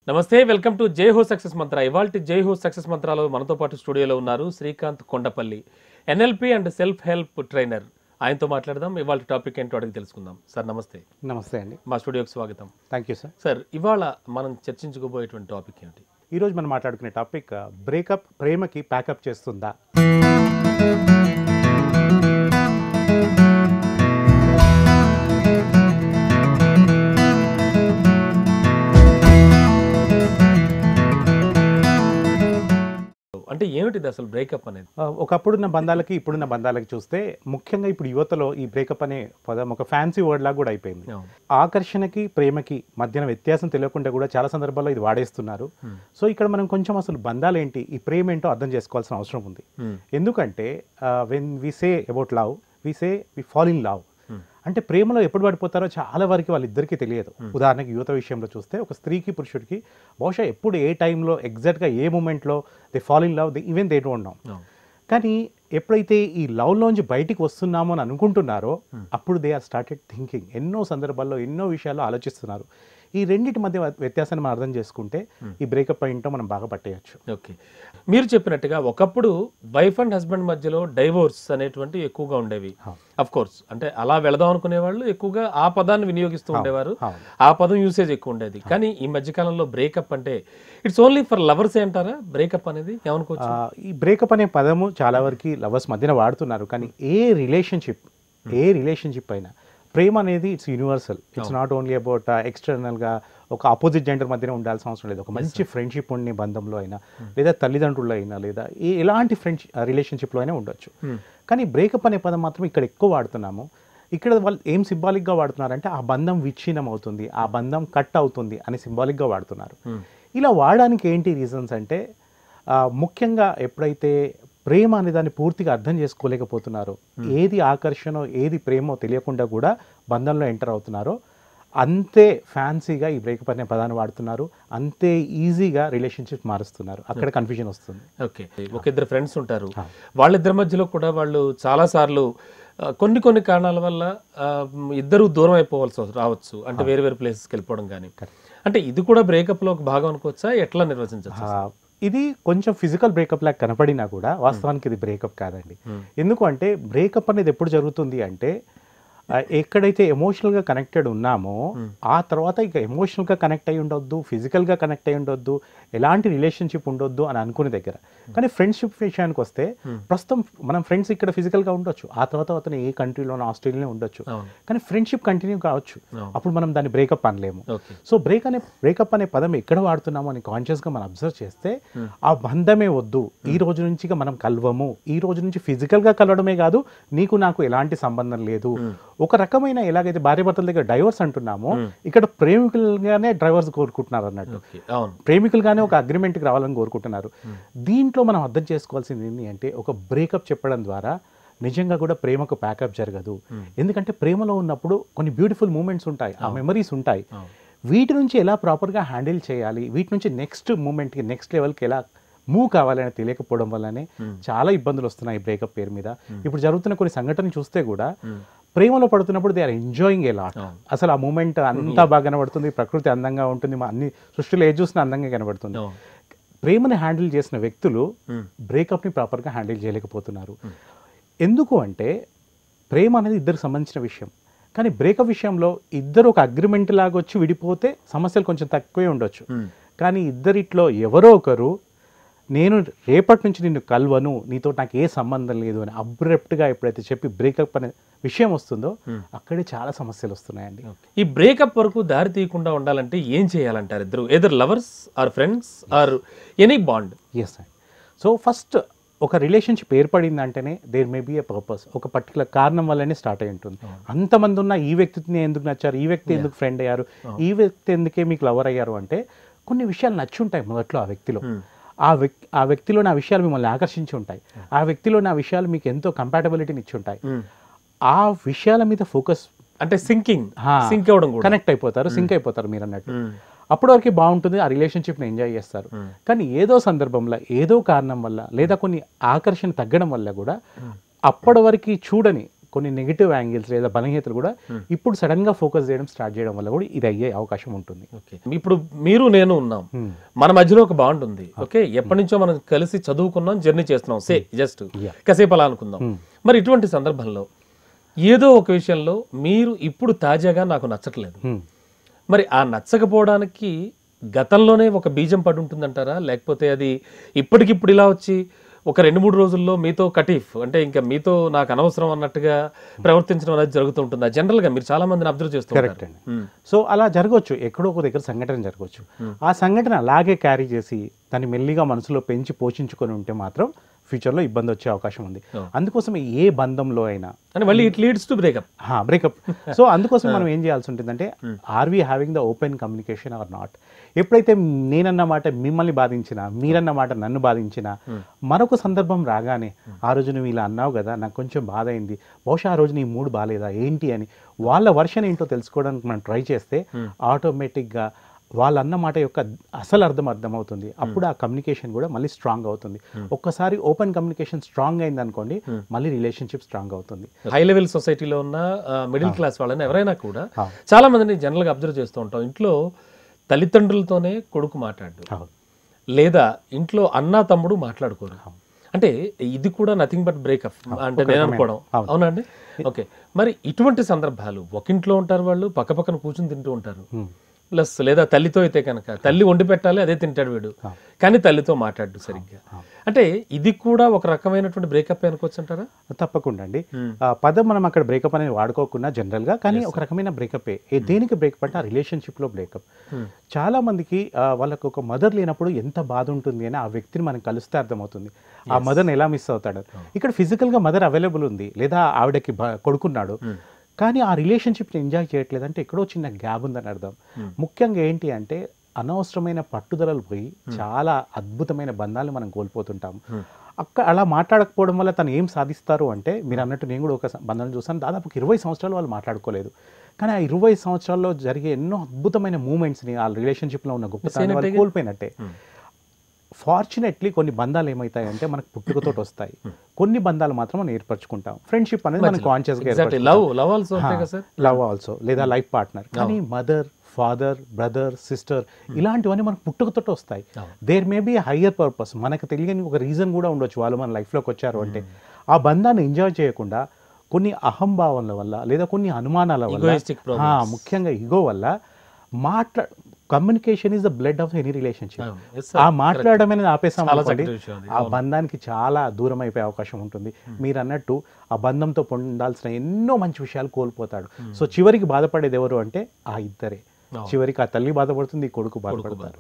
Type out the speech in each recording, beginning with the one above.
నమస్తే, welcome to జై హో సక్సెస్ మంత్ర. ఇవాల్టి జై హో సక్సెస్ మంత్రాలో మనతో పాటు స్టూడియోలో ఉన్నారు Srikanth Kondapalli, NLP and self help trainer. ఆయనతో మాట్లాడదాం. ఇవాళ టాపిక్ ఏంటో అడిగి తెలుసుకుందాం. సార్ నమస్తే. నమస్తే అండి, మా స్టూడియోకి స్వాగతం. Thank you sir. సార్, ఇవాళ మనం చర్చించుకోబోయేటువంటి టాపిక్ ఏంటి? ఈరోజు మనం మాట్లాడుకునే టాపిక్ బ్రేకప్ ప్రేమకి ప్యాకప్ చేస్తుందా. అంటే ఏమిటిది అసలు బ్రేకప్ అనేది? ఒకప్పుడున్న బంధాలకి ఇప్పుడున్న బంధాలకి చూస్తే ముఖ్యంగా ఇప్పుడు యువతలో ఈ బ్రేకప్ అనే పదం ఒక ఫ్యాన్సీ వర్డ్ లాగా కూడా అయిపోయింది. ఆకర్షణకి ప్రేమకి మధ్యన వ్యత్యాసం తెలియకుండా కూడా చాలా సందర్భాల్లో ఇది వాడేస్తున్నారు. సో ఇక్కడ మనం కొంచెం అసలు బంధాలు ఏంటి, ఈ ప్రేమ ఏంటో అర్థం చేసుకోవాల్సిన అవసరం ఉంది. ఎందుకంటే when we say about love, we say we fall in love. అంటే ప్రేమలో ఎప్పుడు పడిపోతారో చాలా వరకు వాళ్ళిద్దరికీ తెలియదు. ఉదాహరణకి యువత విషయంలో చూస్తే ఒక స్త్రీకి పురుషుడికి బహుశా ఎప్పుడు ఏ టైంలో ఎగ్జాక్ట్గా ఏ మూమెంట్లో they fall in love, even they don't know. కానీ ఎప్పుడైతే ఈ లవ్లోంచి బయటికి వస్తున్నామో అని అనుకుంటున్నారో అప్పుడు దే ఆర్ స్టార్టెడ్ థింకింగ్. ఎన్నో సందర్భాల్లో ఎన్నో విషయాల్లో ఆలోచిస్తున్నారు. ఈ రెండింటి మధ్య వ్యత్యాసాన్ని మనం అర్థం చేసుకుంటే ఈ బ్రేకప్ ఏంటో మనం బాగా పట్టేయచ్చు. ఓకే, మీరు చెప్పినట్టుగా ఒకప్పుడు వైఫ్ అండ్ హస్బెండ్ మధ్యలో డైవోర్స్ అనేటువంటి ఎక్కువగా ఉండేవి. అఫ్ కోర్స్ అంటే అలా వెళదాం అనుకునే వాళ్ళు ఎక్కువగా ఆ పదాన్ని వినియోగిస్తూ ఉండేవారు, ఆ పదం యూసేజ్ ఎక్కువ ఉండేది. కానీ ఈ మధ్యకాలంలో బ్రేకప్ అంటే ఇట్స్ ఓన్లీ ఫర్ లవర్స్ అంటారా? బ్రేకప్ అనేది ఏమనుకోవచ్చు? ఈ బ్రేకప్ అనే పదము చాలా వరకు లవర్స్ మధ్యన వాడుతున్నారు. కానీ ఏ రిలేషన్షిప్ అయినా ప్రేమ అనేది it's universal. It's not only about ఎక్స్టర్నల్గా ఒక ఆపోజిట్ జెండర్ మధ్యన ఉండాల్సిన అవసరం లేదు. ఒక మంచి ఫ్రెండ్షిప్ ఉండే బంధంలో అయినా, లేదా తల్లిదండ్రుల్లో అయినా, లేదా ఎలాంటి రిలేషన్షిప్లో అయినా ఉండొచ్చు. కానీ బ్రేకప్ అనే పదం మాత్రం ఇక్కడ ఎక్కువ వాడుతున్నాము. ఇక్కడ వాళ్ళు ఏం సింబాలిక్గా వాడుతున్నారంటే ఆ బంధం విచ్ఛిన్నం అవుతుంది, ఆ బంధం కట్ అవుతుంది అని సింబాలిక్గా వాడుతున్నారు. ఇలా వాడడానికి ఏంటి రీజన్స్ అంటే ముఖ్యంగా ఎప్పుడైతే ప్రేమ అనే దాన్ని పూర్తిగా అర్థం చేసుకోలేకపోతున్నారో, ఏది ఆకర్షణో ఏది ప్రేమో తెలియకుండా కూడా బంధంలో ఎంటర్ అవుతున్నారో, అంతే ఫ్యాన్సీగా ఈ బ్రేకప్ అనే పదాన్ని వాడుతున్నారు, అంతే ఈజీగా రిలేషన్షిప్ మారుస్తున్నారు. అక్కడ కన్ఫ్యూజన్ వస్తుంది. ఓకే, ఒక ఇద్దరు ఫ్రెండ్స్ ఉంటారు, వాళ్ళిద్దరి మధ్యలో కూడా వాళ్ళు చాలాసార్లు కొన్ని కారణాల వల్ల ఇద్దరు దూరం అయిపోవాల్సి రావచ్చు. అంటే వేరే వేరే ప్లేసెస్కి వెళ్ళిపోవడం కానీ, అంటే ఇది కూడా బ్రేకప్లో ఒక భాగం అనుకోవచ్చా? ఎట్లా నిర్వచించవచ్చు? ఇది కొంచెం ఫిజికల్ బ్రేకప్ లాగా కనపడినా కూడా వాస్తవానికి ఇది బ్రేకప్ కాదండి. ఎందుకు అంటే బ్రేకప్ అనేది ఎప్పుడు జరుగుతుంది అంటే ఎక్కడైతే ఎమోషనల్గా కనెక్టెడ్ ఉన్నామో ఆ తర్వాత ఇక ఎమోషనల్గా కనెక్ట్ అయి ఉండొద్దు, ఫిజికల్గా కనెక్ట్ అయి ఉండొద్దు, ఎలాంటి రిలేషన్షిప్ ఉండొద్దు అని అనుకునే దగ్గర. కానీ ఫ్రెండ్షిప్ విషయానికి వస్తే ప్రస్తుతం మనం ఫ్రెండ్స్ ఇక్కడ ఫిజికల్గా ఉండొచ్చు, ఆ తర్వాత అతను ఏ కంట్రీలోనో ఆస్ట్రేలియాలో ఉండొచ్చు, కానీ ఫ్రెండ్షిప్ కంటిన్యూ కావచ్చు. అప్పుడు మనం దాన్ని బ్రేకప్ అనలేము. సో బ్రేకప్ అనే పదం ఎక్కడ వాడుతున్నామో అని కాన్షియస్గా మనం అబ్జర్వ్ చేస్తే ఆ బంధమే వద్దు, ఈ రోజు నుంచి మనం కలవము, ఈ రోజు నుంచి ఫిజికల్గా కలవడమే కాదు, నీకు నాకు ఎలాంటి సంబంధం లేదు. ఒక రకమైన ఎలాగైతే భార్యాభర్తల దగ్గర డైవర్స్ అంటున్నామో ఇక్కడ ప్రేమికులుగానే డైవర్స్ కోరుకుంటున్నారు అన్నట్టు, ప్రేమికులుగానే ఒక అగ్రిమెంట్కి రావాలని కోరుకుంటున్నారు. దీంట్లో మనం అర్థం చేసుకోవాల్సింది ఏంటి అంటే ఒక బ్రేకప్ చెప్పడం ద్వారా నిజంగా కూడా ప్రేమకు ప్యాకప్ జరగదు. ఎందుకంటే ప్రేమలో ఉన్నప్పుడు కొన్ని బ్యూటిఫుల్ మూమెంట్స్ ఉంటాయి, ఆ మెమరీస్ ఉంటాయి. వీటి నుంచి ఎలా ప్రాపర్గా హ్యాండిల్ చేయాలి, వీటి నుంచి నెక్స్ట్ మూమెంట్కి నెక్స్ట్ లెవెల్కి ఎలా మూవ్ కావాలని తెలియకపోవడం వల్లనే చాలా ఇబ్బందులు వస్తున్నాయి బ్రేకప్ పేరు మీద. ఇప్పుడు జరుగుతున్న కొన్ని సంఘటనలు చూస్తే కూడా ప్రేమలో పడుతున్నప్పుడు they are enjoying a lot. అసలు ఆ మూమెంట్ అంతా బాగా కనబడుతుంది, ప్రకృతి అందంగా ఉంటుంది, అన్ని సృష్టిలో ఏది చూసినా అందంగా కనబడుతుంది. ప్రేమని హ్యాండిల్ చేసిన వ్యక్తులు బ్రేకప్ని ప్రాపర్గా హ్యాండిల్ చేయలేకపోతున్నారు. ఎందుకు అంటే ప్రేమ అనేది ఇద్దరికి సంబంధించిన విషయం. కానీ బ్రేకప్ విషయంలో ఇద్దరు ఒక అగ్రిమెంట్ లాగా వచ్చి విడిపోతే సమస్యలు కొంచెం తక్కువే ఉండొచ్చు. కానీ ఇద్దరిట్లో ఎవరో ఒకరు నేను రేపటి నుంచి నిన్ను కలవను, నీతో నాకు ఏ సంబంధం లేదు అని అబ్రప్ట్గా ఎప్పుడైతే చెప్పి బ్రేకప్ అనే విషయం వస్తుందో అక్కడే చాలా సమస్యలు వస్తున్నాయండి. ఈ బ్రేకప్ వరకు దారి తీయకుండా ఉండాలంటే ఏం చేయాలంటారు? ఇద్దరు either lovers or friends or any bond? Yes అండి. సో ఫస్ట్ ఒక రిలేషన్షిప్ ఏర్పడిందంటేనే there may be a purpose, ఒక పర్టికులర్ కారణం వల్లనే స్టార్ట్ అయి ఉంటుంది. అంతమంది ఉన్న ఈ వ్యక్తిని ఎందుకు నచ్చారు, ఈ వ్యక్తి ఎందుకు ఫ్రెండ్ అయ్యారు, ఈ వ్యక్తి ఎందుకే మీకు లవర్ అయ్యారు అంటే కొన్ని విషయాలు నచ్చి ఉంటాయి మొదట్లో ఆ వ్యక్తిలో. ఆ వ్యక్తిలో నా విషయాలు మిమ్మల్ని ఆకర్షించి ఉంటాయి, ఆ వ్యక్తిలో నా విషయాలు మీకు ఎంతో కంపాటబిలిటీని ఇచ్చి ఉంటాయి. ఆ విషయాల మీద ఫోకస్ అంటే సింక్ అవ్వడం, కనెక్ట్ అయిపోతారు, సింక్ అయిపోతారు మీరు అన్నట్టు. అప్పటి వరకు బాగుంటుంది, ఆ రిలేషన్షిప్ని ఎంజాయ్ చేస్తారు. కానీ ఏదో సందర్భంలో ఏదో కారణం వల్ల లేదా కొన్ని ఆకర్షణ తగ్గడం వల్ల కూడా అప్పటి వరకు చూడని కొన్ని నెగిటివ్ యాంగిల్స్ లేదా బలహీనతలు కూడా ఇప్పుడు సడన్ గా ఫోకస్ చేయడం స్టార్ట్ చేయడం వల్ల కూడా ఇది అయ్యే అవకాశం ఉంటుంది. ఓకే, ఇప్పుడు మీరు నేను ఉన్నాం, మన మధ్యలో ఒక బాండ్ ఉంది. ఓకే, ఎప్పటి నుంచో మనం కలిసి చదువుకున్నాం, జర్నీ చేస్తున్నాం, జస్ట్ కాసేపు అలా అనుకుందాం. మరి ఇటువంటి సందర్భంలో ఏదో ఒక విషయంలో మీరు ఇప్పుడు తాజాగా నాకు నచ్చట్లేదు, మరి ఆ నచ్చకపోవడానికి గతంలోనే ఒక బీజం పడి ఉంటుందంటారా, లేకపోతే అది ఇప్పటికిప్పుడు ఇలా వచ్చి ఒక 2-3 రోజుల్లో మీతో కటీఫ్ అంటే ఇంకా మీతో నాకు అనవసరం అన్నట్టుగా ప్రవర్తించడం అనేది జరుగుతూ ఉంటుందా? జనరల్ గా మీరు చాలా మందిని అబ్జర్వ్ చేస్తూ కరెక్ట్ అండి. సో అలా జరగవచ్చు, ఎక్కడో ఒక దగ్గర సంఘటన జరగవచ్చు. ఆ సంఘటన అలాగే క్యారీ చేసి దాన్ని మెల్లిగా మనసులో పెంచి పోషించుకొని ఉంటే మాత్రం ఫ్యూచర్లో ఇబ్బంది వచ్చే అవకాశం ఉంది. అందుకోసం ఏ బంధంలో అయినా మళ్ళీ it leads to breakup. So అందుకోసం మనం ఏం చేయాల్సి ఉంటుందంటే, are we having the open communication or not? ఎప్పుడైతే నేనన్న మాట మిమ్మల్ని బాధించినా, మీరన్న మాట నన్ను బాధించినా, మరొక సందర్భం రాగానే ఆ రోజు నువ్వు ఇలా అన్నావు కదా, నాకు కొంచెం బాధ అయింది, బహుశా ఆ రోజు నీ మూడ్ బాగాలేదా ఏంటి అని వాళ్ళ వర్షన్ ఏంటో తెలుసుకోవడానికి మనం ట్రై చేస్తే ఆటోమేటిక్గా వాళ్ళు అన్న మాట యొక్క అసలు అర్థమవుతుంది. అప్పుడు ఆ కమ్యూనికేషన్ కూడా మళ్ళీ స్ట్రాంగ్ అవుతుంది. ఒక్కసారి ఓపెన్ కమ్యూనికేషన్ స్ట్రాంగ్ అయింది అనుకోండి, మళ్ళీ రిలేషన్షిప్ స్ట్రాంగ్ అవుతుంది. హై లెవెల్ సొసైటీలో ఉన్న మిడిల్ క్లాస్ వాళ్ళని ఎవరైనా కూడా చాలా మందిని జనరల్గా అబ్జర్వ్ చేస్తూ ఉంటాం, ఇంట్లో తల్లిదండ్రులతోనే కొడుకు మాట్లాడు, లేదా ఇంట్లో అన్నా తమ్ముడు మాట్లాడుకోరు. అంటే ఇది కూడా నథింగ్ బట్ బ్రేకప్ అంటే నేను అనుకోవడం, అవునండి? ఓకే, మరి ఇటువంటి సందర్భాలు ఒకింట్లో ఉంటారు, వాళ్ళు పక్క పక్కన కూర్చుని తింటూ ఉంటారు, ప్లస్ లేదా తల్లితో అయితే కనుక తల్లి వండి పెట్టాలి, అదే తింటాడు వీడు, కానీ తల్లితో మాట్లాడు సరిగ్గా. అంటే ఇది కూడా ఒక రకమైనటువంటి బ్రేకప్ అనుకోవచ్చు అంటారా? తప్పకుండా అండి. పదం మనం అక్కడ బ్రేకప్ అనేది వాడుకోకుండా జనరల్గా, కానీ ఒక రకమైన బ్రేకప్. దేనికి బ్రేకప్ అంటే ఆ రిలేషన్షిప్లో బ్రేకప్. చాలా మందికి వాళ్ళకు ఒక మదర్ లేనప్పుడు ఎంత బాధ ఉంటుంది అని ఆ వ్యక్తిని మనం కలిస్తే అర్థమవుతుంది. ఆ మదర్ని ఎలా మిస్ అవుతాడు. ఇక్కడ ఫిజికల్గా మదర్ అవైలబుల్ ఉంది, లేదా ఆవిడకి కొడుకున్నాడు, కానీ ఆ రిలేషన్షిప్ని ఎంజాయ్ చేయట్లేదు అంటే ఎక్కడో చిన్న గ్యాప్ ఉందని అర్థం. ముఖ్యంగా ఏంటి అంటే అనవసరమైన పట్టుదలలు పోయి చాలా అద్భుతమైన బంధాలు మనం కోల్పోతుంటాము. అలా మాట్లాడకపోవడం వల్ల తను ఏం సాధిస్తారు అంటే, మీరు అన్నట్టు నేను కూడా ఒక బంధాన్ని చూసాను, దాదాపు 20 సంవత్సరాలు వాళ్ళు మాట్లాడుకోలేదు, కానీ ఆ 20 సంవత్సరాల్లో జరిగే ఎన్నో అద్భుతమైన మూమెంట్స్ని ఆ రిలేషన్షిప్లో ఉన్న గొప్పతనాన్ని వాళ్ళు కోల్పోయినట్టే. ఫార్చునేట్లీ కొన్ని బంధాలు ఏమవుతాయంటే మనకు పుట్టుకతో వస్తాయి, కొన్ని బంధాలు మాత్రం మనం ఏర్పరచుకుంటాం. ఫ్రెండ్షిప్ అనేది మనం కాన్షియస్గా లవ్ ఆల్సో, లేదా లైఫ్ పార్ట్నర్. కానీ మదర్, ఫాదర్, బ్రదర్, సిస్టర్ ఇలాంటివన్నీ మనకు పుట్టుకతో వస్తాయి. There may be higher purpose, మనకు తెలియని ఒక రీజన్ కూడా ఉండొచ్చు వాళ్ళు మన లైఫ్లోకి వచ్చారు అంటే. ఆ బంధాన్ని ఎంజాయ్ చేయకుండా కొన్ని అహంభావనల వల్ల లేదా కొన్ని అనుమానాల వల్ల, ముఖ్యంగా ఇగో వల్ల communication is the blood of any relationship. ఆ మాట్లాడడం అనేది ఆపేసాం అనుకోండి, ఆ బంధానికి చాలా దూరం అయిపోయే అవకాశం ఉంటుంది. మీరు అన్నట్టు ఆ బంధంతో పొందాల్సిన ఎన్నో మంచి విషయాలు కోల్పోతాడు. సో చివరికి బాధపడేది ఎవరు అంటే ఆ ఇద్దరే. చివరికి ఆ తల్లి బాధపడుతుంది, కొడుకు బాధపడతారు.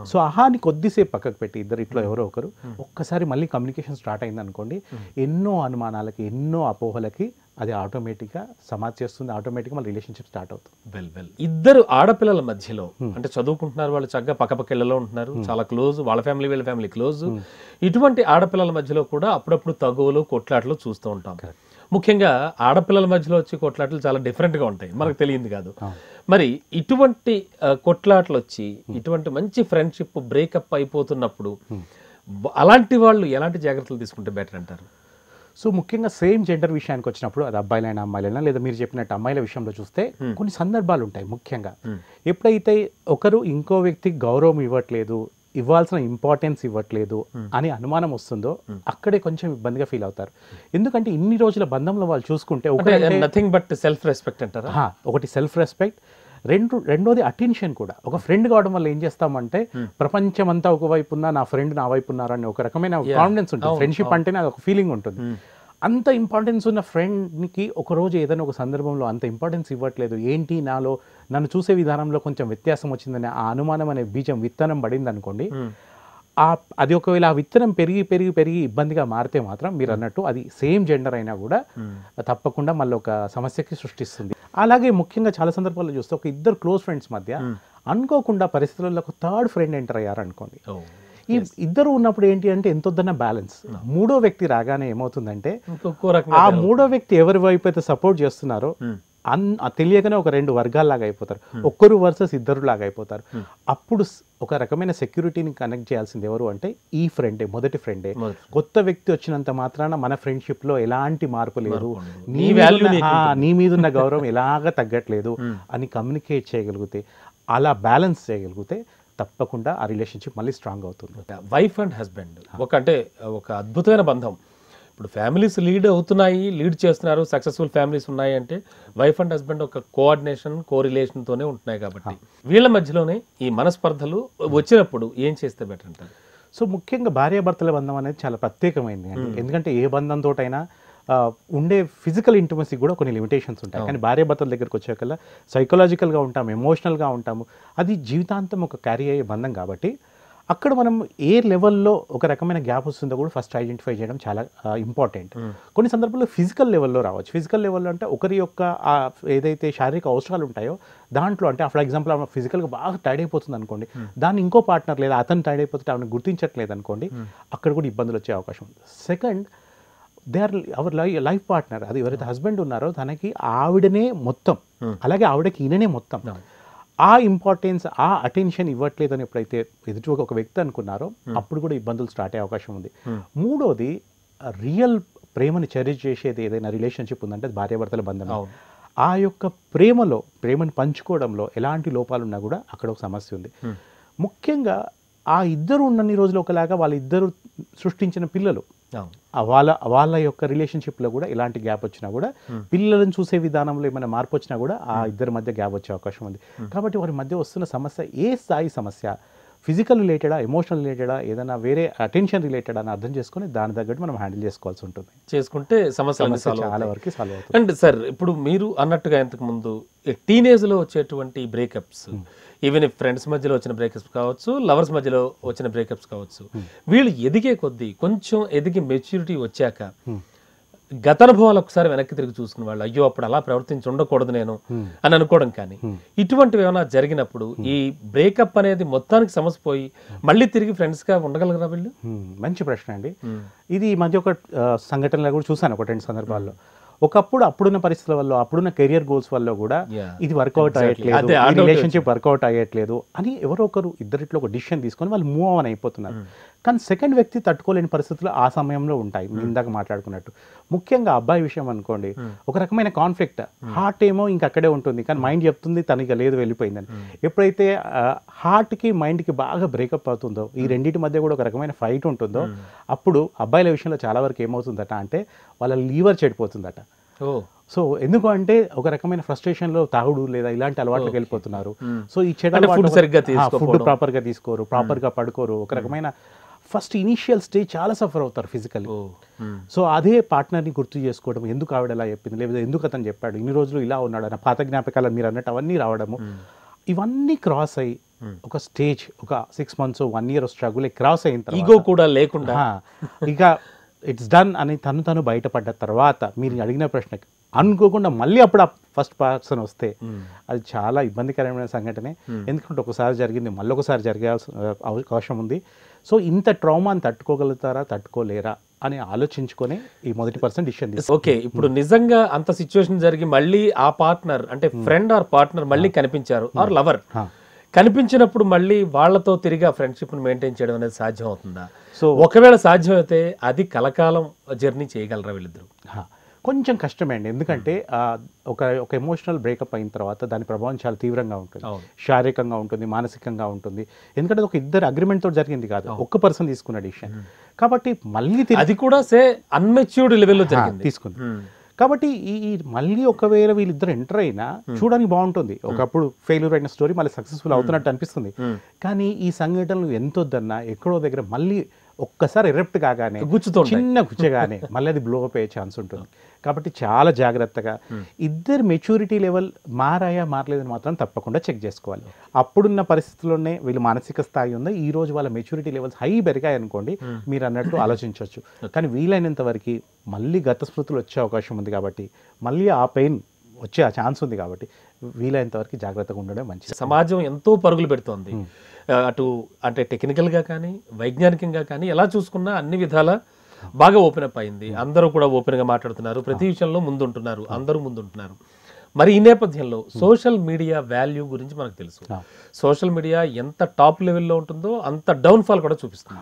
సో అహాని కొద్దిసేపు పక్కకు పెట్టి ఇద్దరు ఇట్లో ఎవరో ఒకరు ఒక్కసారి మళ్ళీ కమ్యూనికేషన్ స్టార్ట్ అయింది అనుకోండి, ఎన్నో అనుమానాలకి, ఎన్నో అపోహలకి అది ఆటోమేటిక్గా సమాధి చేస్తుంది, ఆటోమేటిక్గా మన రిలేషన్షిప్ స్టార్ట్ అవుతుంది. ఇద్దరు ఆడపిల్లల మధ్యలో అంటే చదువుకుంటున్నారు, వాళ్ళు చక్కగా పక్కపక్కలలో ఉంటున్నారు, చాలా క్లోజ్, వాళ్ళ ఫ్యామిలీ వీళ్ళ ఫ్యామిలీ క్లోజ్. ఇటువంటి ఆడపిల్లల మధ్యలో కూడా అప్పుడప్పుడు తగువలు, కొట్లాటలు చూస్తూ ఉంటాం. ముఖ్యంగా ఆడపిల్లల మధ్యలో వచ్చి కొట్లాటలు చాలా డిఫరెంట్గా ఉంటాయి, మనకు తెలియదు కాదు. మరి ఇటువంటి కొట్లాటలు వచ్చి ఇటువంటి మంచి ఫ్రెండ్షిప్ బ్రేకప్ అయిపోతున్నప్పుడు అలాంటి వాళ్ళు ఎలాంటి జాగ్రత్తలు తీసుకుంటే బెటర్ అంటారు? సో ముఖ్యంగా సేమ్ జెండర్ విషయానికి వచ్చినప్పుడు, అది అబ్బాయిలైనా అమ్మాయిలైనా, లేదా మీరు చెప్పినట్టు అమ్మాయిల విషయంలో చూస్తే కొన్ని సందర్భాలు ఉంటాయి. ముఖ్యంగా ఎప్పుడైతే ఒకరు ఇంకో వ్యక్తికి గౌరవం ఇవ్వాల్సిన ఇంపార్టెన్స్ ఇవ్వట్లేదు అని అనుమానం వస్తుందో అక్కడే కొంచెం ఇబ్బందిగా ఫీల్ అవుతారు. ఎందుకంటే ఇన్ని రోజుల బంధంలో వాళ్ళు చూసుకుంటే నథింగ్ బట్ సెల్ఫ్ రెస్పెక్ట్ అంటారా? ఒకటి సెల్ఫ్ రెస్పెక్ట్, రెండోది అటెన్షన్ కూడా. ఒక ఫ్రెండ్ కావడం వల్ల ఏం చేస్తామంటే ప్రపంచం అంతా ఒకవైపు ఉన్నా నా ఫ్రెండ్ నా వైపు ఉన్నారని ఒక రకమైన కాన్ఫిడెన్స్ ఉంటుంది. ఫ్రెండ్షిప్ అంటేనే అది ఒక ఫీలింగ్ ఉంటుంది. అంత ఇంపార్టెన్స్ ఉన్న ఫ్రెండ్కి ఒకరోజు ఏదైనా ఒక సందర్భంలో అంత ఇంపార్టెన్స్ ఇవ్వట్లేదు, ఏంటి నాలో నన్ను చూసే విధానంలో కొంచెం వ్యత్యాసం వచ్చిందని ఆ అనుమానం అనే బీజం విత్తనం పడింది అనుకోండి, అది ఒకవేళ ఆ విత్తనం పెరిగి ఇబ్బందిగా మారితే మాత్రం మీరు అన్నట్టు అది సేమ్ జెండర్ అయినా కూడా తప్పకుండా మళ్ళీ ఒక సమస్యకి సృష్టిస్తుంది. అలాగే ముఖ్యంగా చాలా సందర్భాల్లో చూస్తే ఒక ఇద్దరు క్లోజ్ ఫ్రెండ్స్ మధ్య అనుకోకుండా పరిస్థితుల్లో ఒక థర్డ్ ఫ్రెండ్ ఎంటర్ అయ్యారు అనుకోండి. ఈ ఇద్దరు ఉన్నప్పుడు ఏంటి అంటే ఎంతొద్దన్న బ్యాలెన్స్. మూడో వ్యక్తి రాగానే ఏమవుతుందంటే ఆ మూడో వ్యక్తి ఎవరి వైపు అయితే సపోర్ట్ చేస్తున్నారో తెలియకనే ఒక 2 వర్గాల్లాగా అయిపోతారు, ఒక్కరు వర్సెస్ ఇద్దరు లాగా అయిపోతారు. అప్పుడు ఒక రకమైన సెక్యూరిటీని కనెక్ట్ చేయాల్సింది ఎవరు అంటే ఈ ఫ్రెండే, మొదటి ఫ్రెండే. కొత్త వ్యక్తి వచ్చినంత మాత్రాన మన ఫ్రెండ్షిప్లో ఎలాంటి మార్పు లేదు, నీ మీద ఉన్న గౌరవం ఎలాగా తగ్గట్లేదు అని కమ్యూనికేట్ చేయగలిగితే, అలా బ్యాలెన్స్ చేయగలిగితే తప్పకుండా ఆ రిలేషన్షిప్ మళ్ళీ స్ట్రాంగ్ అవుతుంది. వైఫ్ అండ్ హస్బెండ్ ఒక అద్భుతమైన బంధం. ఇప్పుడు ఫ్యామిలీస్ లీడ్ చేస్తున్నారు, సక్సెస్ఫుల్ ఫ్యామిలీస్ ఉన్నాయి అంటే వైఫ్ అండ్ హస్బెండ్ ఒక కోఆర్డినేషన్, కోరిలేషన్తోనే ఉంటున్నాయి. కాబట్టి వీళ్ళ మధ్యలోనే ఈ మనస్పర్ధలు వచ్చినప్పుడు ఏం చేస్తే బెటర్ అంటారు? సో ముఖ్యంగా భార్యాభర్తల బంధం అనేది చాలా ప్రత్యేకమైంది అండి. ఎందుకంటే ఏ బంధంతోటైనా ఉండే ఫిజికల్ ఇంటిమసీ కూడా కొన్ని లిమిటేషన్స్ ఉంటాయి. కానీ భార్యాభర్తల దగ్గరికి వచ్చాకల్లా సైకలాజికల్గా ఉంటాము, ఎమోషనల్గా ఉంటాము. అది జీవితాంతం ఒక క్యారీ అయ్యే బంధం కాబట్టి అక్కడ మనం ఏ లెవెల్లో ఒక రకమైన గ్యాప్ వస్తుందో కూడా ఫస్ట్ ఐడెంటిఫై చేయడం చాలా ఇంపార్టెంట్. కొన్ని సందర్భాల్లో ఫిజికల్ లెవెల్లో రావచ్చు. ఫిజికల్ లెవెల్లో అంటే ఒకరి యొక్క ఏదైతే శారీరక అవసరాలు ఉంటాయో దాంట్లో, అంటే ఫర్ ఎగ్జాంపుల్ ఆమె ఫిజికల్గా బాగా టైర్డ్ అయిపోతుంది అనుకోండి, దాన్ని ఇంకో పార్ట్నర్ లేదా అతను టైర్డ్ అయిపోతే ఆమెను గుర్తించట్లేదు అనుకోండి, అక్కడ కూడా ఇబ్బందులు వచ్చే అవకాశం ఉంది. Second, they are our life partner. అది ఎవరైతే హస్బెండ్ ఉన్నారో తనకి ఆవిడనే మొత్తం, అలాగే ఆవిడకి ఈయననే మొత్తం. ఆ ఇంపార్టెన్స్, ఆ అటెన్షన్ ఇవ్వట్లేదని ఎప్పుడైతే ఎదుటి ఒక వ్యక్తి అనుకున్నారో అప్పుడు కూడా ఇబ్బందులు స్టార్ట్ అయ్యే అవకాశం ఉంది. మూడోది, రియల్ ప్రేమని చెరిష్ చేసేది ఏదైనా రిలేషన్షిప్ ఉందంటే అది భార్యాభర్తల బంధం. ఆ యొక్క ప్రేమని పంచుకోవడంలో ఎలాంటి లోపాలు ఉన్నా కూడా అక్కడ ఒక సమస్య ఉంది. ముఖ్యంగా ఆ ఇద్దరు ఉన్నన్ని రోజులు ఒకలాగా వాళ్ళిద్దరు సృష్టించిన పిల్లలు, వాళ్ళ యొక్క రిలేషన్షిప్లో కూడా ఎలాంటి గ్యాప్ వచ్చినా కూడా, పిల్లలను చూసే విధానంలో ఏమైనా మార్పు వచ్చినా కూడా ఆ ఇద్దరి మధ్య గ్యాప్ వచ్చే అవకాశం ఉంది. కాబట్టి వారి మధ్య వస్తున్న సమస్య ఏ స్థాయి సమస్య, ఫిజికల్ రిలేటెడా, ఎమోషనల్ రిలేటెడా, ఏదైనా వేరే అటెన్షన్ రిలేటెడ్ అని అర్థం చేసుకొని దాని తగ్గట్టు మనం హ్యాండిల్ చేసుకోవాల్సి ఉంటుంది. చేసుకుంటే సమస్య చాలా వరకు సాల్వ్ అవుతుంది. అండ్ సార్, ఇప్పుడు మీరు అన్నట్టుగా ఇంతకుముందు టీనేజ్లో వచ్చేటువంటి బ్రేకప్స్, ఈవెన్ ఫ్రెండ్స్ మధ్యలో వచ్చిన బ్రేకప్స్ కావచ్చు, లవర్స్ మధ్యలో వచ్చిన బ్రేకప్స్ కావచ్చు, వీళ్ళు ఎదిగే కొద్దీ కొంచెం ఎదిగి మెచ్యూరిటీ వచ్చాక గత అనుభవాలు ఒకసారి వెనక్కి తిరిగి చూసుకున్న వాళ్ళు, అయ్యో అప్పుడు అలా ప్రవర్తించి ఉండకూడదు నేను అని అనుకోవడం కానీ, ఇటువంటివి ఏమైనా జరిగినప్పుడు ఈ బ్రేకప్ అనేది మొత్తానికి సమస్య పోయి మళ్ళీ తిరిగి ఫ్రెండ్స్గా ఉండగలగరా వీళ్ళు? మంచి ప్రశ్న అండి. ఇది ఈ మధ్య ఒక సంఘటనలో కూడా చూసాను ఒక 2 సందర్భాల్లో. ఒకప్పుడు అప్పుడున్న పరిస్థితుల వల్ల, అప్పుడున్న కెరియర్ గోల్స్ వల్ల కూడా ఇది వర్కౌట్ అయ్యట్లేదు, రిలేషన్షిప్ వర్కౌట్ అయ్యట్లేదు అని ఎవరో ఒకరు ఇద్దరిట్లో ఒక డిసిషన్ తీసుకొని వాళ్ళు మూవ్ ఆన్ అయిపోతున్నారు. కానీ సెకండ్ వ్యక్తి తట్టుకోలేని పరిస్థితులు ఆ సమయంలో ఉంటాయి. ఇందాక మాట్లాడుకున్నట్టు ముఖ్యంగా అబ్బాయి విషయం అనుకోండి, ఒక రకమైన కాన్ఫ్లిక్ట్, హార్ట్ ఏమో ఇంక అక్కడే ఉంటుంది కానీ మైండ్ చెప్తుంది తనకి లేదు వెళ్ళిపోయిందని. ఎప్పుడైతే హార్ట్కి మైండ్కి బాగా బ్రేకప్ అవుతుందో, ఈ రెండింటి మధ్య కూడా ఒక రకమైన ఫైట్ ఉంటుందో, అప్పుడు అబ్బాయిల విషయంలో చాలా వరకు ఏమవుతుందట అంటే వాళ్ళ లీవర్ చెడిపోతుందట. సో ఎందుకు అంటే ఒక రకమైన ఫ్రస్ట్రేషన్లో తాగుడు లేదా ఇలాంటి అలవాట్లకు వెళ్ళిపోతున్నారు. సో ఈ ఫుడ్ ప్రాపర్గా తీసుకోరు, ప్రాపర్గా పడుకోరు, ఒక రకమైన ఫస్ట్ ఇనీషియల్ స్టేజ్ చాలా సఫర్ అవుతారు ఫిజికల్లీ. సో అదే పార్ట్నర్ని గుర్తు చేసుకోవడం, ఎందుకు ఆవిడ ఎలా చెప్పింది, లేదా ఎందుకు అతను చెప్పాడు, ఇన్ని రోజులు ఇలా ఉన్నాడు అన్న పాత జ్ఞాపకాలు మీరు అన్నట్టు అవన్నీ రావడము, ఇవన్నీ క్రాస్ అయ్యి ఒక స్టేజ్, ఒక 6 months 1 year స్ట్రగుల్ క్రాస్ అయిన తర్వాత, ఈగో కూడా లేకుండా ఇక ఇట్స్ డన్ అని తను బయటపడ్డ తర్వాత మీరు అడిగిన ప్రశ్నకి అనుకోకుండా మళ్ళీ అప్పుడు ఆ ఫస్ట్ పర్సన్ వస్తే అది చాలా ఇబ్బందికరమైన సంఘటనే. ఎందుకంటే ఒకసారి జరిగింది, మళ్ళీ ఒకసారి జరిగే అవకాశం ఉంది. సో ఇంత ట్రామాని తట్టుకోగలుగుతారా, తట్టుకోలేరా అని ఆలోచించుకొని ఈ మొదటి పర్సన్ డిసిషన్ తీసుకుంటారు. ఓకే, ఇప్పుడు నిజంగా అంత సిచ్యువేషన్ జరిగి మళ్ళీ ఆ పార్ట్నర్ అంటే ఫ్రెండ్ ఆర్ పార్ట్నర్ మళ్ళీ కనిపించారు, ఆర్ లవర్ కనిపించినప్పుడు మళ్ళీ వాళ్ళతో తిరిగి ఆ ఫ్రెండ్షిప్ ని మెయింటైన్ చేయడం అనేది సాధ్యం అవుతుందా? సో ఒకవేళ సాధ్యమైతే అది కలకాలం జర్నీ చేయగలరా వీళ్ళిద్దరు? కొంచెం కష్టమే అండి. ఎందుకంటే ఒక ఎమోషనల్ బ్రేకప్ అయిన తర్వాత దాని ప్రభావం చాలా తీవ్రంగా ఉంటుంది, శారీరకంగా ఉంటుంది, మానసికంగా ఉంటుంది. ఎందుకంటే ఒక ఇద్దరు అగ్రిమెంట్ తోటి జరిగింది కాదు, ఒక్క పర్సన్ తీసుకున్న డిసిషన్ కాబట్టి మళ్ళీ అది కూడా అన్మెచ్యూర్డ్ లెవెల్లో తీసుకుంది. కాబట్టి ఈ మళ్ళీ ఒకవేళ వీళ్ళిద్దరు ఎంటర్ అయినా చూడడానికి బాగుంటుంది, ఒకప్పుడు ఫెయిల్యూర్ అయిన స్టోరీ మళ్ళీ సక్సెస్ఫుల్ అవుతున్నట్టు అనిపిస్తుంది. కానీ ఈ సంఘటనలు ఎంతొద్దన్నా ఎక్కడో దగ్గర మళ్ళీ ఒక్కసారి ఎరప్ట్ కాగానే, చిన్న గుచ్చగానే మళ్ళీ అది బ్లో అప్ అయ్యే ఛాన్స్ ఉంటుంది. కాబట్టి చాలా జాగ్రత్తగా ఇద్దరు మెచ్యూరిటీ లెవెల్ మారలేదని మాత్రం తప్పకుండా చెక్ చేసుకోవాలి. అప్పుడున్న పరిస్థితుల్లోనే వీళ్ళు మానసిక స్థాయి ఉందా, ఈ రోజు వాళ్ళ మెచ్యూరిటీ లెవెల్స్ హై పెరిగాయి అనుకోండి, మీరు అన్నట్టు ఆలోచించవచ్చు. కానీ వీలైనంత వరకు మళ్ళీ గత స్మృతులు వచ్చే అవకాశం ఉంది కాబట్టి, మళ్ళీ ఆ పెయిన్ వచ్చే ఆ ఛాన్స్ ఉంది కాబట్టి వీలైనంత వరకు జాగ్రత్తగా ఉండడం మంచిది. సమాజం ఎంతో పరుగులు పెడుతోంది, అటు అంటే టెక్నికల్గా కానీ వైజ్ఞానికంగా కానీ ఎలా చూసుకున్నా అన్ని విధాలా బాగా ఓపెన్ అప్ అయింది. అందరూ కూడా ఓపెన్గా మాట్లాడుతున్నారు, ప్రతి విషయంలో ముందుంటున్నారు, అందరూ ముందుంటున్నారు. మరి ఈ నేపథ్యంలో సోషల్ మీడియా వాల్యూ గురించి మనకు తెలుసు. సోషల్ మీడియా ఎంత టాప్ లెవెల్లో ఉంటుందో అంత డౌన్ఫాల్ కూడా చూపిస్తుంది.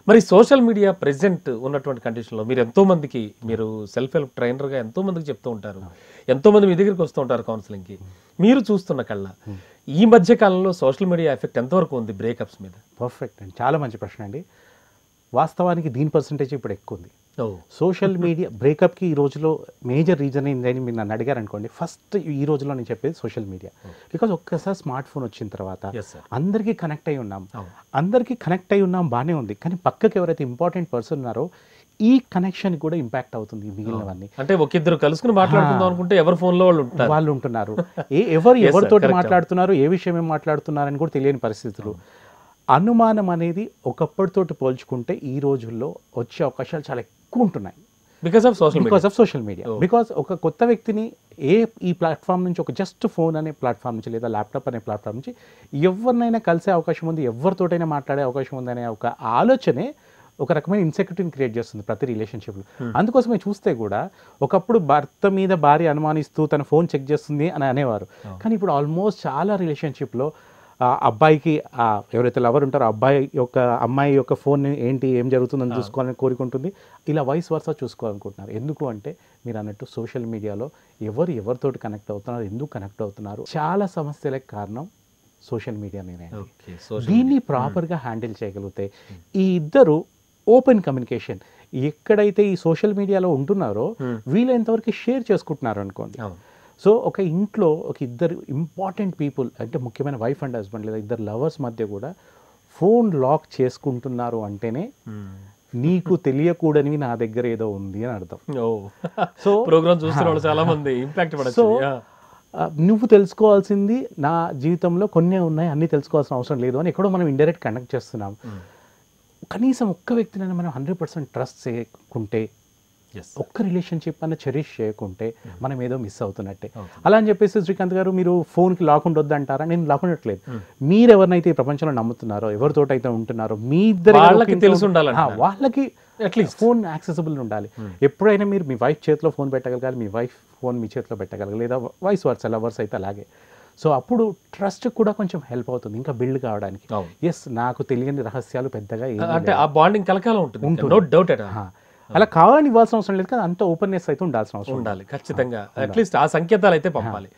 మరి సోషల్ మీడియా ప్రెసెంట్ ఉన్నటువంటి కండిషన్లో మీరు ఎంతో మందికి, మీరు సెల్ఫ్ హెల్ప్ ట్రైనర్గా ఎంతో మందికి చెప్తూ ఉంటారు, ఎంతో మంది మీ దగ్గరికి వస్తూ ఉంటారు కౌన్సిలింగ్కి. మీరు చూస్తున్న కళ్ళ ఈ మధ్య కాలంలో సోషల్ మీడియా ఎఫెక్ట్ ఎంతవరకు ఉంది బ్రేకప్స్ మీద? పర్ఫెక్ట్ అండి, చాలా మంచి ప్రశ్న అండి. వాస్తవానికి దీని పర్సంటేజ్ ఇప్పుడు ఎక్కువ ఉంది. సోషల్ మీడియా బ్రేకప్కి ఈ రోజులో మేజర్ రీజన్ ఏంటని మీరు నన్ను అడిగారు అనుకోండి, ఫస్ట్ ఈ రోజులో నేను చెప్పేది సోషల్ మీడియా. బికాజ్ ఒక్కసారి స్మార్ట్ ఫోన్ వచ్చిన తర్వాత అందరికీ కనెక్ట్ అయి ఉన్నాం, బాగానే ఉంది. కానీ పక్కకి ఎవరైతే ఇంపార్టెంట్ పర్సన్ ఉన్నారో ఈ కనెక్షన్ కూడా ఇంపాక్ట్ అవుతుంది. మిగిలినవన్నీ అంటే ఒక ఇద్దరు కలుసుకుని మాట్లాడుకుందాం అనుకుంటే ఎవరి ఫోన్లో వాళ్ళు ఉంటున్నారు, ఎవరితో మాట్లాడుతున్నారు, ఏ విషయం ఏం మాట్లాడుతున్నారని కూడా తెలియని పరిస్థితులు. అనుమానం అనేది ఒకప్పటితోటి పోల్చుకుంటే ఈ రోజుల్లో వచ్చే అవకాశాలు చాలా ఎక్కువ ఉంటున్నాయి because of social media. Because ఒక కొత్త వ్యక్తిని ఈ ప్లాట్ఫామ్ నుంచి, ఒక జస్ట్ ఫోన్ అనే ప్లాట్ఫామ్ నుంచి లేదా ల్యాప్టాప్ అనే ప్లాట్ఫామ్ నుంచి ఎవరినైనా కలిసే అవకాశం ఉంది, ఎవరితోటైనా మాట్లాడే అవకాశం ఉంది అనే ఒక ఆలోచనే ఒక రకమైన ఇన్సెక్యూరిటీని క్రియేట్ చేస్తుంది ప్రతి రిలేషన్షిప్లో. అందుకోసమే చూస్తే కూడా ఒకప్పుడు భర్త మీద భార్య అనుమానిస్తూ తన ఫోన్ చెక్ చేస్తుంది అని అనేవారు. కానీ ఇప్పుడు ఆల్మోస్ట్ చాలా రిలేషన్షిప్లో అబ్బాయికి ఎవరైతే లవర్ ఉంటారో అమ్మాయి యొక్క ఫోన్ ఏంటి, ఏం జరుగుతుందని చూసుకోవాలని కోరుకుంటుంది. ఇలా వైస్ వర్సా చూసుకోవాలనుకుంటున్నారు. ఎందుకు అంటే మీరు అన్నట్టు సోషల్ మీడియాలో ఎవరితోటి కనెక్ట్ అవుతున్నారు, ఎందుకు కనెక్ట్ అవుతున్నారు, చాలా సమస్యలకు కారణం సోషల్ మీడియానే. దీన్ని ప్రాపర్గా హ్యాండిల్ చేయగలిగితే ఈ ఇద్దరు ఓపెన్ కమ్యూనికేషన్ ఎక్కడైతే ఈ సోషల్ మీడియాలో ఉంటున్నారో వీలైనంతవరకు షేర్ చేసుకుంటున్నారు అనుకోండి. సో ఒక ఇంట్లో ఒక ఇద్దరు ఇంపార్టెంట్ పీపుల్ అంటే ముఖ్యమైన వైఫ్ అండ్ హస్బెండ్ లేదా ఇద్దరు లవర్స్ మధ్య కూడా ఫోన్ లాక్ చేసుకుంటున్నారు అంటేనే నీకు తెలియకూడనివి నా దగ్గర ఏదో ఉంది అని అర్థం. సో ప్రోగ్రామ్ చూస్తున్న వాళ్ళు చాలా మంది ఇంపాక్ట్ పడచ్చు. సో నువ్వు తెలుసుకోవాల్సింది నా జీవితంలో కొన్నే ఉన్నాయి, అన్నీ తెలుసుకోవాల్సిన అవసరం లేదు అని ఎక్కడో మనం ఇండైరెక్ట్ కనెక్ట్ చేస్తున్నాం. కనీసం ఒక్క వ్యక్తిని మనం 100% ట్రస్ట్ చేయకుంటే, ఒక్క రిలేషన్షిప్ అన్న చెరిష్ చేయకుంటే మనం ఏదో మిస్ అవుతున్నట్టే. అలా అని చెప్పేసి శ్రీకాంత్ గారు మీరు ఫోన్కి లాక్ ఉండొద్దు అంటారా? నేను లాక్ ఉండట్లేదు. మీరు ఎవరినైతే ఈ ప్రపంచంలో నమ్ముతున్నారో, ఎవరితోటైతే ఉంటున్నారో మీ ఇద్దరు తెలిసి ఉండాలి, వాళ్ళకి అట్లీస్ట్ ఫోన్ యాక్సెసిబుల్ ఉండాలి. ఎప్పుడైనా మీరు మీ వైఫ్ చేతిలో ఫోన్ పెట్టగలగాలి, మీ వైఫ్ ఫోన్ మీ చేతిలో పెట్టగలగాలి, లేదా వైస్ వర్సా లవర్స్ అయితే అలాగే. సో అప్పుడు ట్రస్ట్ కూడా కొంచెం హెల్ప్ అవుతుంది ఇంకా బిల్డ్ కావడానికి. ఎస్, నాకు తెలియని రహస్యాలు పెద్దగా అంటే ఆ బాండింగ్ కలకాలం ఉంటుంది, నో డౌట్. అలా కావాలని ఇవ్వాల్సిన అవసరం లేదు, కానీ అంత ఓపెన్నెస్ అయితే ఉండాల్సిన అవసరం ఉండాలి ఖచ్చితంగా. అట్లీస్ట్ ఆ సంకేతాలు అయితే పంపాలి.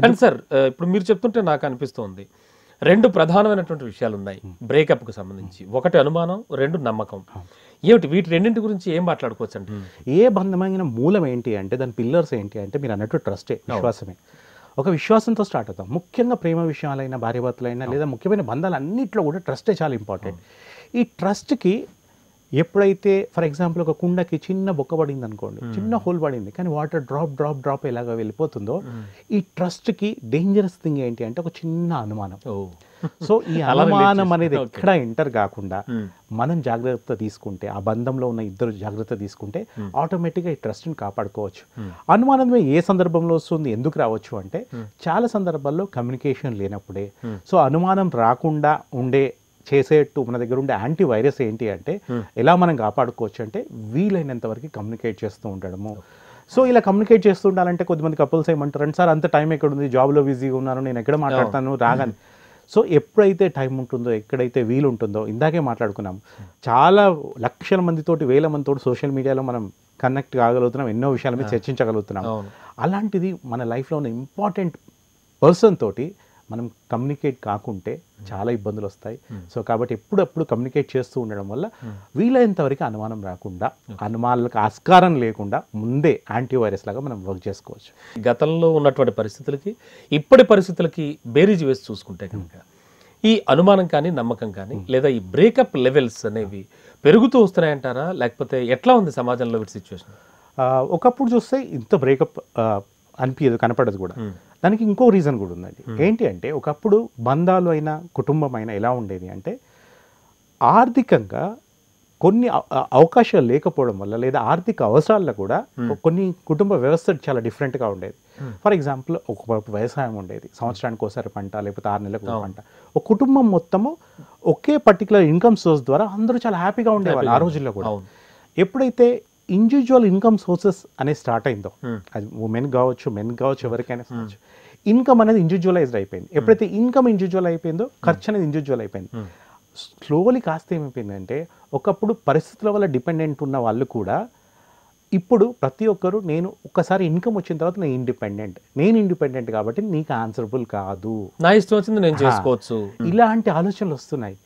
అండ్ సార్, ఇప్పుడు మీరు చెప్తుంటే నాకు అనిపిస్తుంది రెండు ప్రధానమైనటువంటి విషయాలు ఉన్నాయి బ్రేకప్కు సంబంధించి. ఒకటి అనుమానం, రెండు నమ్మకం. ఏమిటి వీటి రెండింటి గురించి ఏం మాట్లాడుకోవచ్చు అంటే? ఏ బంధమైన మూలం ఏంటి అంటే, దాని పిల్లర్స్ ఏంటి అంటే మీరు అన్నట్టు ట్రస్టే, విశ్వాసమే. ఒక విశ్వాసంతో స్టార్ట్ అవుతాం. ముఖ్యంగా ప్రేమ విషయాలైనా, భార్యాభర్తలైనా, లేదా ముఖ్యమైన బంధాలు అన్నింటిలో కూడా ట్రస్టే చాలా ఇంపార్టెంట్. ఈ ట్రస్ట్కి ఎప్పుడైతే ఫర్ ఎగ్జాంపుల్ ఒక కుండకి చిన్న బొక్క పడింది అనుకోండి, చిన్న హోల్ పడింది, కానీ వాటర్ డ్రాప్ ఎలాగ వెళ్ళిపోతుందో, ఈ ట్రస్ట్కి డేంజరస్ థింగ్ ఏంటి అంటే ఒక చిన్న అనుమానం. సో ఈ అనుమానం అనేది ఎక్కడ ఎంటర్ కాకుండా మనం జాగ్రత్త తీసుకుంటే, ఆ బంధంలో ఉన్న ఇద్దరు జాగ్రత్త తీసుకుంటే ఆటోమేటిక్గా ఈ ట్రస్ట్ని కాపాడుకోవచ్చు. అనుమానం ఏ సందర్భంలో వస్తుంది, ఎందుకు రావచ్చు అంటే చాలా సందర్భాల్లో కమ్యూనికేషన్ లేనప్పుడే. సో అనుమానం రాకుండా చేసేట్టు మన దగ్గర ఉండే యాంటీవైరస్ ఏంటి అంటే ఎలా మనం కాపాడుకోవచ్చు అంటే వీలైనంత వరకు కమ్యూనికేట్ చేస్తూ ఉండడము. సో ఇలా కమ్యూనికేట్ చేస్తూ ఉండాలంటే కొద్దిమంది కపుల్స్ ఏమంటారు అంటే, సార్ అంత టైం ఎక్కడ ఉంది, జాబ్లో బిజీగా ఉన్నాను, నేను ఎక్కడ మాట్లాడతాను రాగానే. సో ఎప్పుడైతే టైం ఉంటుందో, ఎక్కడైతే వీలు ఉంటుందో, ఇందాకే మాట్లాడుకున్నాం, చాలా లక్షల మందితోటి, వేల మందితోటి సోషల్ మీడియాలో మనం కనెక్ట్ కాగలుగుతున్నాం, ఎన్నో విషయాల మీద చర్చించగలుగుతున్నాం. అలాంటిది మన లైఫ్లో ఉన్న ఇంపార్టెంట్ పర్సన్ తోటి మనం కమ్యూనికేట్ కాకుంటే చాలా ఇబ్బందులు వస్తాయి. సో కాబట్టి ఎప్పుడప్పుడు కమ్యూనికేట్ చేస్తూ ఉండడం వల్ల వీలైనంత వరకు అనుమానం రాకుండా, అనుమానాలకు ఆస్కారం లేకుండా ముందే యాంటీవైరస్ లాగా మనం వర్క్ చేసుకోవచ్చు. గతంలో ఉన్నటువంటి పరిస్థితులకి ఇప్పటి పరిస్థితులకి బేరీజ్ వేసి చూసుకుంటే కనుక ఈ అనుమానం కానీ, నమ్మకం కానీ, లేదా ఈ బ్రేకప్ లెవెల్స్ అనేవి పెరుగుతూ వస్తున్నాయంటారా, లేకపోతే ఎట్లా ఉంది సమాజంలో వీటి సిచ్యువేషన్? ఒకప్పుడు చూస్తే ఇంత బ్రేకప్ అనిపించదు, కనపడదు కూడా. దానికి ఇంకో రీజన్ కూడా ఉందండి. ఏంటి అంటే ఒకప్పుడు బంధాలు అయినా, కుటుంబం అయినా ఎలా ఉండేది అంటే ఆర్థికంగా కొన్ని అవకాశాలు లేకపోవడం వల్ల, లేదా ఆర్థిక అవసరాల్లో కూడా కొన్ని కుటుంబ వ్యవస్థ చాలా డిఫరెంట్గా ఉండేది. ఫర్ ఎగ్జాంపుల్ ఒక వ్యవసాయం ఉండేది, సంవత్సరానికి ఒకసారి పంట, లేకపోతే 6 నెలలకు ఒక పంట. ఒక కుటుంబం మొత్తము ఒకే పర్టికులర్ ఇన్కమ్ సోర్స్ ద్వారా అందరూ చాలా హ్యాపీగా ఉండేవాళ్ళు ఆ రోజుల్లో కూడా. ఎప్పుడైతే ఇండివిజువల్ ఇన్కమ్ సోర్సెస్ అనేది స్టార్ట్ అయిందో, అది ఉమెన్ కావచ్చు, మెన్ కావచ్చు, ఎవరికైనా కావచ్చు, ఇన్కమ్ అనేది ఇండివిజువలైజ్డ్ అయిపోయింది. ఎప్పుడైతే ఇన్కమ్ ఇండివిజువల్ అయిపోయిందో ఖర్చు అనేది ఇండివిజువల్ అయిపోయింది. స్లోలీ కాస్త ఏమైపోయిందంటే, ఒకప్పుడు పరిస్థితుల వల్ల డిపెండెంట్ ఉన్న వాళ్ళు కూడా ఇప్పుడు ప్రతి ఒక్కరు నేను ఒక్కసారి ఇన్కమ్ వచ్చిన తర్వాత నేను ఇండిపెండెంట్ కాబట్టి నీకు ఆన్సరబుల్ కాదు, నా ఇష్టం వచ్చింది నేను చేసుకోవచ్చు, ఇలాంటి ఆలోచనలు వస్తున్నాయి.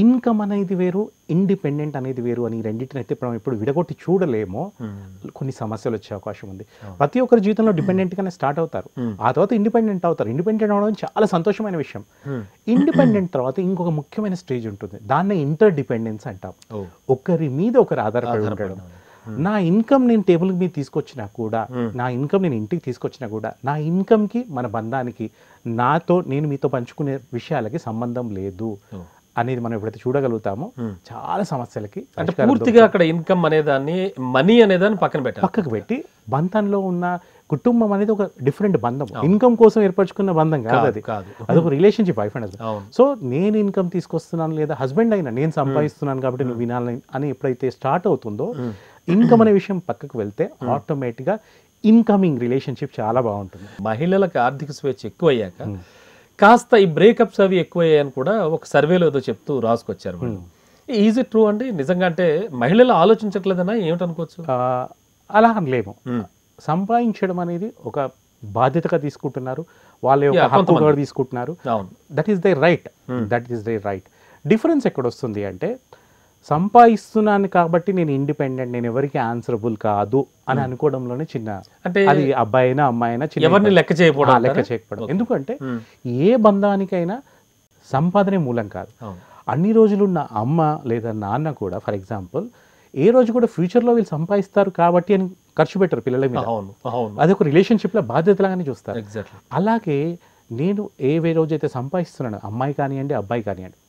ఇన్కమ్ అనేది వేరు, ఇండిపెండెంట్ అనేది వేరు అని రెండింటిని అయితే మనం ఇప్పుడు విడగొట్టి చూడలేమో కొన్ని సమస్యలు వచ్చే అవకాశం ఉంది. ప్రతి ఒక్కరి జీవితంలో డిపెండెంట్గానే స్టార్ట్ అవుతారు, ఆ తర్వాత ఇండిపెండెంట్ అవుతారు. ఇండిపెండెంట్ అవడం చాలా సంతోషమైన విషయం. ఇండిపెండెంట్ తర్వాత ఇంకొక ముఖ్యమైన స్టేజ్ ఉంటుంది, దాన్ని ఇంటర్ డిపెండెన్స్ అంటాం. ఒకరి మీద ఒకరు ఆధారపడి ఉండడం. నా ఇన్కమ్ నేను టేబుల్ మీద తీసుకొచ్చినా కూడా, నా ఇన్కమ్ నేను ఇంటికి తీసుకొచ్చినా కూడా, నా ఇన్కమ్కి మన బంధానికి, నేను మీతో పంచుకునే విషయాలకి సంబంధం లేదు అనేది మనం ఎప్పుడైతే చూడగలుగుతామో చాలా సమస్యలకి అంటే పూర్తిగా అక్కడ ఇన్కమ్ అనేదాన్ని, మనీ అనేదాన్ని పక్కకు పెట్టి బంధంలో ఉన్న కుటుంబం అనేది ఒక డిఫరెంట్ బంధం. ఇన్కమ్ కోసం ఏర్పరచుకున్న బంధం కాదు అది, అదొక relationship, wife and husband. So నేను ఇన్కమ్ తీసుకొస్తున్నాను లేదా హస్బెండ్ అయినా నేను సంపాదిస్తున్నాను కాబట్టి నువ్వు వినాలని అని ఎప్పుడైతే స్టార్ట్ అవుతుందో, ఇన్కమ్ అనే విషయం పక్కకు వెళ్తే ఆటోమేటిక్గా ఇన్కమింగ్ రిలేషన్షిప్ చాలా బాగుంటుంది. మహిళలకు ఆర్థిక స్వేచ్ఛ ఎక్కువ అయ్యాక కాస్త ఈ బ్రేకప్స్ అవి ఎక్కువయ్యాయని కూడా ఒక సర్వేలో ఏదో చెప్తూ రాసుకొచ్చారు వాళ్ళు. ఈజ్ ఇట్ ట్రూ అండి? నిజంగా అంటే మహిళలు ఆలోచించట్లేదన్నా ఏమిటనుకోవచ్చు? అలా అనలేము. సంపాదించడం అనేది ఒక బాధ్యతగా తీసుకుంటున్నారు, వాళ్ళ యొక్క హక్కుగా తీసుకుంటున్నారు. That is they right. Difference ఎక్కడ వస్తుంది అంటే, సంపాదిస్తున్నాను కాబట్టి నేను ఇండిపెండెంట్, నేను ఎవరికి ఆన్సరబుల్ కాదు అని అనుకోవడంలోనే చిన్న, అంటే అది అబ్బాయి అయినా అమ్మాయి అయినా ఎవరిని లెక్క చేయకపోవడం. ఎందుకంటే ఏ బంధానికైనా సంపాదనే మూలం కాదు. అన్ని రోజులున్న అమ్మ లేదా నాన్న కూడా, ఫర్ ఎగ్జాంపుల్, ఏ రోజు కూడా ఫ్యూచర్లో వీళ్ళు సంపాదిస్తారు కాబట్టి అని ఖర్చు పెట్టరు పిల్లల మీద. అదొక రిలేషన్షిప్లో బాధ్యతలాగానే చూస్తారు. అలాగే నేను ఏ రోజైతే సంపాదిస్తున్నాను, అమ్మాయి కానివ్వండి అబ్బాయి కానివ్వండి,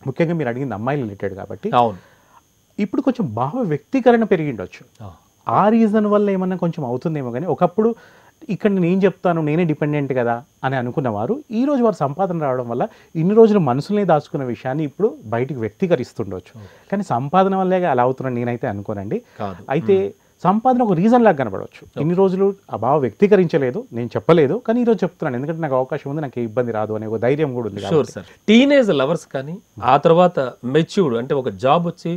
ముఖ్యంగా మీరు అడిగింది అమ్మాయి రిలేటెడ్ కాబట్టి, ఇప్పుడు కొంచెం భావ వ్యక్తీకరణ పెరిగిండొచ్చు. ఆ రీజన్ వల్ల ఏమన్నా కొంచెం అవుతుందేమో. కానీ ఒకప్పుడు ఇక్కడ నేను చెప్తాను నేనే డిపెండెంట్ కదా అని అనుకున్నవారు ఈ రోజు వారు సంపాదన రావడం వల్ల ఇన్ని రోజులు మనసులనే దాచుకున్న విషయాన్ని ఇప్పుడు బయటికి వ్యక్తీకరిస్తుండొచ్చు. కానీ సంపాదన వల్లే అలా అవుతున్నాను నేనైతే అనుకోనండి. అయితే సంపాదన ఒక రీజన్ లాగా కనబడవచ్చు. ఇన్ని రోజులు ఆ భావ వ్యక్తీకరించలేదు, నేను చెప్పలేదు, కానీ ఈరోజు చెప్తున్నాను ఎందుకంటే నాకు అవకాశం ఉంది, నాకు ఏ ఇబ్బంది రాదు అనే ఒక ధైర్యం కూడా ఉంది. టీనేజ్ లవర్స్ కానీ ఆ తర్వాత మెచ్యూర్డ్ అంటే ఒక జాబ్ వచ్చి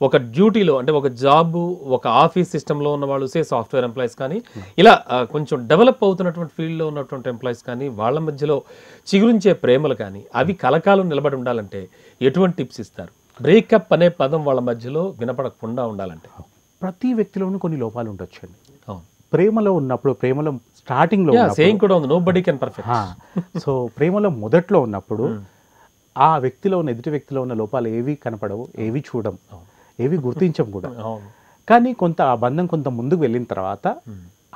ఒక డ్యూటీలో అంటే ఒక జాబ్ ఒక ఆఫీస్ సిస్టంలో ఉన్న వాళ్ళు, సే సాఫ్ట్వేర్ ఎంప్లాయీస్ కానీ, ఇలా కొంచెం డెవలప్ అవుతున్నటువంటి ఫీల్డ్లో ఉన్నటువంటి ఎంప్లాయీస్ కానీ, వాళ్ళ మధ్యలో చిగురించే ప్రేమలు కానీ అవి కలకాలం నిలబడి ఉండాలంటే ఎటువంటి టిప్స్ ఇస్తారు? బ్రేకప్ అనే పదం వాళ్ళ మధ్యలో వినపడకుండా ఉండాలంటే. ప్రతి వ్యక్తిలోనూ కొన్ని లోపాలు ఉండొచ్చండి. ప్రేమలో ఉన్నప్పుడు, ప్రేమలో స్టార్టింగ్లో సో ప్రేమలో మొదట్లో ఉన్నప్పుడు ఆ వ్యక్తిలో ఉన్న ఎదుటి వ్యక్తిలో ఉన్న లోపాలు ఏవి కనపడవు, ఏవి చూడం, ఏవి గుర్తించం కూడా. కానీ ఆ బంధం కొంత ముందుకు వెళ్ళిన తర్వాత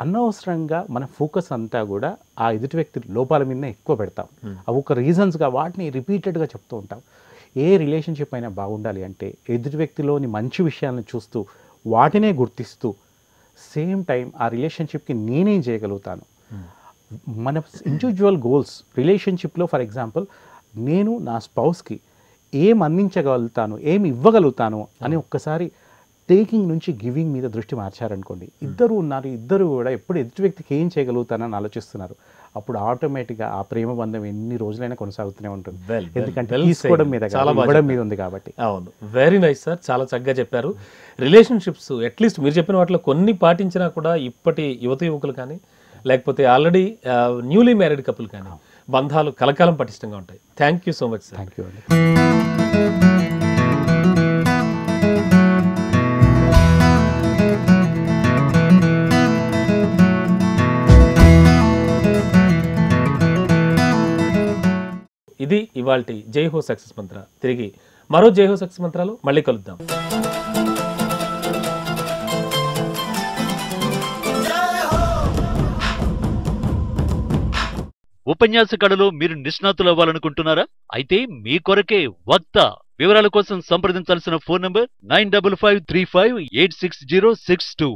అనవసరంగా మన ఫోకస్ అంతా కూడా ఆ ఎదుటి వ్యక్తి లోపాల మీద ఎక్కువ పెడతాం. అవి ఒక రీజన్స్గా వాటిని రిపీటెడ్గా చెప్తూ ఉంటాం. ఏ రిలేషన్షిప్ అయినా బాగుండాలి అంటే ఎదుటి వ్యక్తిలోని మంచి విషయాలను చూస్తూ వాటినే గుర్తిస్తూ సేమ్ టైం ఆ రిలేషన్షిప్కి నేనేం చేయగలుగుతాను, మన ఇండివిజువల్ గోల్స్ రిలేషన్షిప్లో, ఫర్ ఎగ్జాంపుల్ నేను నా స్పౌస్కి ఏం అందించగలుగుతాను, ఏమి ఇవ్వగలుగుతాను అని ఒక్కసారి టేకింగ్ నుంచి గివింగ్ మీద దృష్టి మార్చారనుకోండి, ఇద్దరు ఉన్నారు, ఇద్దరు కూడా ఎప్పుడు ఎదుటి వ్యక్తికి ఏం చేయగలుగుతానని ఆలోచిస్తున్నారు, అప్పుడు ఆటోమేటిక్గా ఆ ప్రేమ బంధం ఎన్ని రోజులైనా కొనసాగుతూనే ఉంటుంది. ఎందుకంటే తీసుకోవడం మీద ఇవ్వడం మీద ఉంది కాబట్టి. అవును, వెరీ నైస్ సార్, చాలా చక్కగా చెప్పారు. రిలేషన్షిప్స్ అట్లీస్ట్ మీరు చెప్పిన వాటిలో కొన్ని పాటించినా కూడా ఇప్పటి యువత యువకులు కానీ, లేకపోతే ఆల్రెడీ న్యూలీ మ్యారీడ్ కపుల్ కానీ బంధాలు కలకాలం పటిష్టంగా ఉంటాయి. Thank you so much sir. Thank you అండి. ఇది ఇవాల్టి జై హో సక్సెస్ మంత్ర. తిరిగి మరో జై హో సక్సెస్ మంత్రాలు మళ్ళీ కలుద్దాం. ఉపన్యాస కళలో మీరు నిష్ణాతులు అవ్వాలనుకుంటున్నారా? అయితే మీ కొరకే వక్త. వివరాల కోసం సంప్రదించాల్సిన ఫోన్ నంబర్ 9553586062.